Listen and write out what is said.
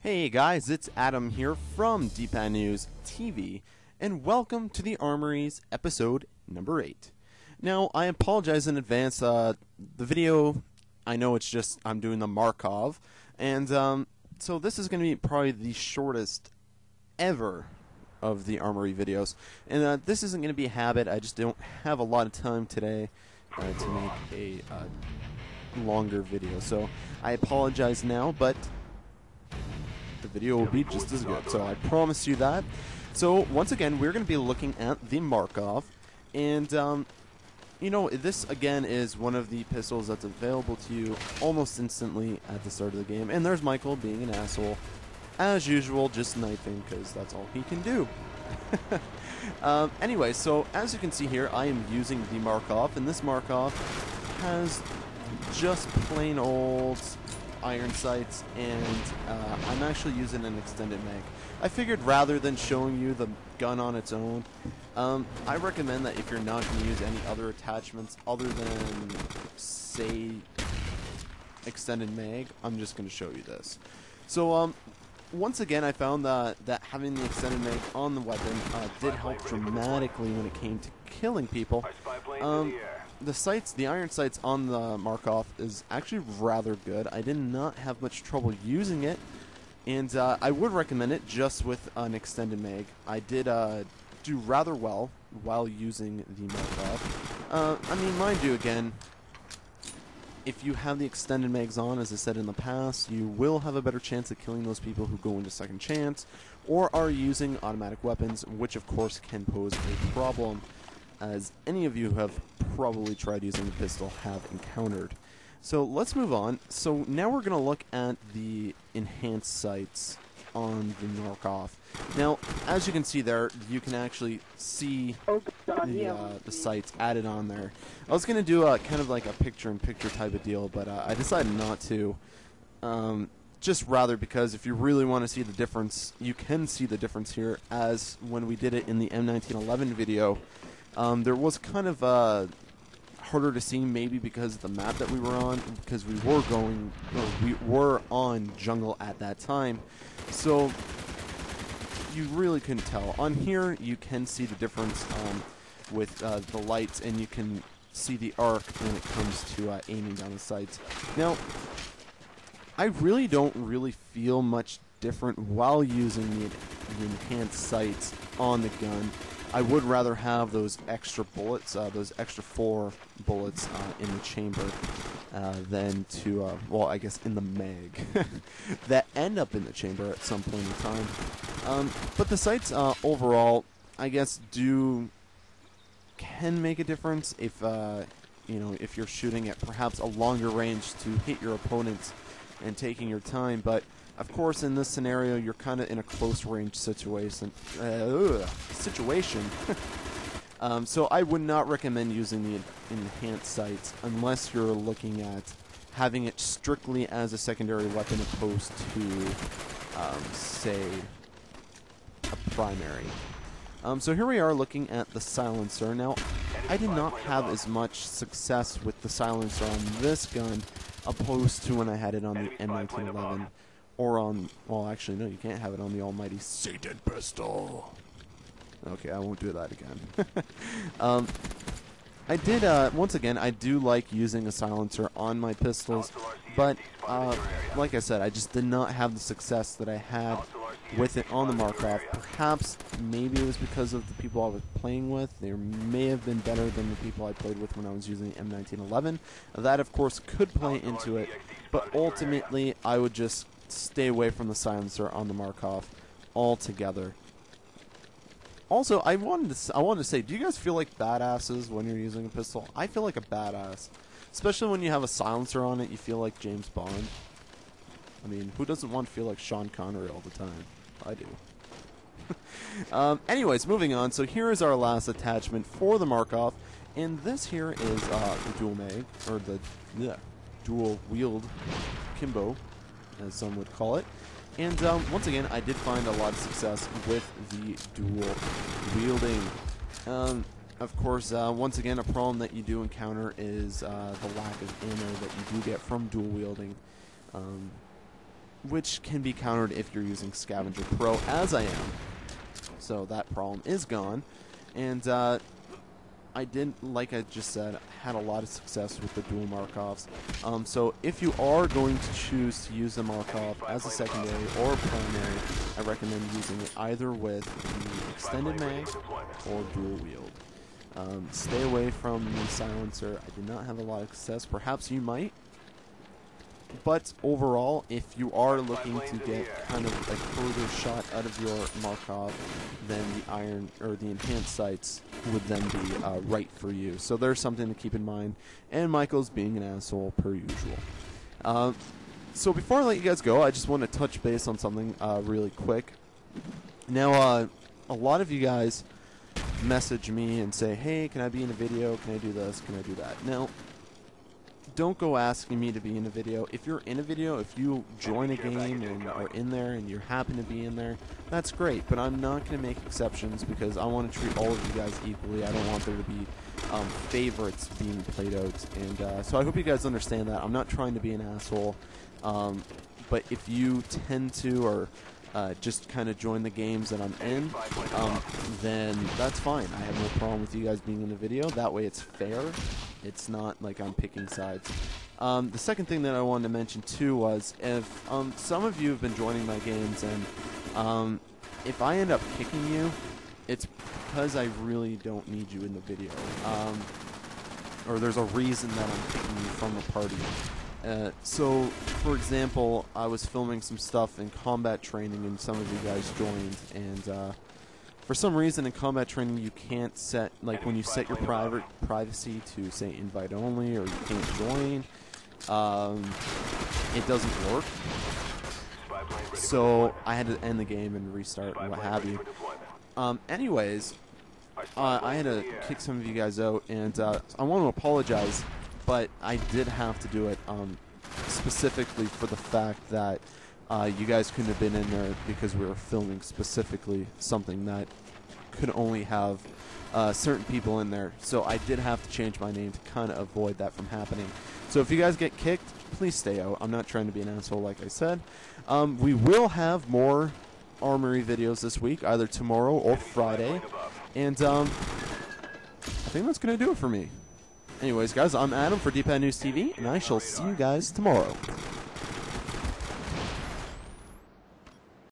Hey guys, it's Adam here from Dpadnews TV, and welcome to the Armories episode number 8. Now, I apologize in advance. The video, I know it's just I'm doing the Markov, and so this is going to be probably the shortest ever of the Armory videos. And this isn't going to be a habit. I just don't have a lot of time today to make a longer video. So I apologize now, but the video will be just as good, so I promise you that. So once again, we're going to be looking at the Markov, and you know, this again is one of the pistols that's available to you almost instantly at the start of the game. And there's Michael being an asshole as usual, just knifing because that's all he can do. Anyway, so as you can see here, I am using the Markov, and this Markov has just plain old iron sights, and I'm actually using an extended mag. I figured rather than showing you the gun on its own, I recommend that if you're not going to use any other attachments other than, say, extended mag, I'm just going to show you this. So once again, I found that having the extended mag on the weapon did help dramatically when it came to killing people. The sights, the iron sights on the Markov is actually rather good. I did not have much trouble using it, and I would recommend it just with an extended mag. I did do rather well while using the Markov. I mean, mind you, again, if you have the extended mags on, as I said in the past, you will have a better chance of killing those people who go into second chance or are using automatic weapons, which of course can pose a problem, as any of you who have probably tried using the pistol have encountered. So let's move on. So now we're going to look at the enhanced sights on the Markov. Now, as you can see there, you can actually see the sights added on there. I was going to do a kind of like a picture-in-picture type of deal, but I decided not to. Just rather because if you really want to see the difference, you can see the difference here, as when we did it in the M1911 video. There was kind of harder to see, maybe because of the map that we were on, because we were on jungle at that time, so you really couldn't tell. On here, you can see the difference with the lights, and you can see the arc when it comes to aiming down the sights. Now, I really don't feel much different while using the enhanced sights on the gun. I would rather have those extra bullets, those extra 4 bullets in the chamber than to, well, I guess in the mag, that end up in the chamber at some point in time. But the sights overall, I guess, can make a difference if, you know, if you're shooting at perhaps a longer range to hit your opponents and taking your time. But of course, in this scenario, you're kind of in a close range situation. So I would not recommend using the enhanced sights unless you're looking at having it strictly as a secondary weapon opposed to, say, a primary. So here we are looking at the silencer. Now, I did not have as much success with the silencer on this gun opposed to when I had it on the M1911. Or on, well, actually, no, you can't have it on the almighty Satan pistol. Okay, I won't do that again. I did, once again, I do like using a silencer on my pistols, but, like I said, I just did not have the success that I had with it on the Markov. Perhaps, maybe it was because of the people I was playing with. They may have been better than the people I played with when I was using the M1911. That, of course, could play into it, but ultimately, I would just stay away from the silencer on the Markov altogether. Also, I wanted to say, do you guys feel like badasses when you're using a pistol? I feel like a badass. Especially when you have a silencer on it, you feel like James Bond. I mean, who doesn't want to feel like Sean Connery all the time? I do. Anyways, moving on. So here is our last attachment for the Markov. And this here is the dual mag, or the dual wield Kimbo, as some would call it. And once again, I did find a lot of success with the dual wielding. Of course, once again, a problem that you do encounter is the lack of ammo that you do get from dual wielding. which can be countered if you're using Scavenger Pro, as I am. So that problem is gone. And I didn't, like I just said, had a lot of success with the dual Markovs. So if you are going to choose to use the Markov as a secondary or primary, I recommend using it either with the extended mag or dual wield. Stay away from the silencer. I did not have a lot of success. Perhaps you might. But overall, if you are looking to get kind of a further shot out of your Markov, then the iron or the enhanced sights would then be right for you. So there's something to keep in mind. And Michael's being an asshole per usual. So before I let you guys go, I just want to touch base on something really quick. Now, a lot of you guys message me and say, hey, can I be in a video? Can I do this? Can I do that? Now, don't go asking me to be in a video. If you're in a video, if you join a game and are in there and you happen to be in there, that's great. But I'm not going to make exceptions because I want to treat all of you guys equally. I don't want there to be favorites being played out. And so I hope you guys understand that. I'm not trying to be an asshole. But if you tend to or just kind of join the games that I'm in, then that's fine. I have no problem with you guys being in the video. That way it's fair. It's not like I'm picking sides. The second thing that I wanted to mention too was if some of you have been joining my games and if I end up kicking you, it's because I really don't need you in the video. Or there's a reason that I'm kicking you from the party. So, for example, I was filming some stuff in combat training and some of you guys joined, and for some reason in combat training you can't set, like when you set your privacy to say invite only or you can't join, it doesn't work. So I had to end the game and restart and what have you. Anyways, I had to kick some of you guys out, and I want to apologize, but I did have to do it specifically for the fact that you guys couldn't have been in there because we were filming specifically something that could only have certain people in there. So I did have to change my name to kind of avoid that from happening. So if you guys get kicked, please stay out. I'm not trying to be an asshole like I said. We will have more Armory videos this week, either tomorrow or Friday. And I think that's going to do it for me. Anyways, guys, I'm Adam for Dpadnews TV, and I shall see you guys tomorrow.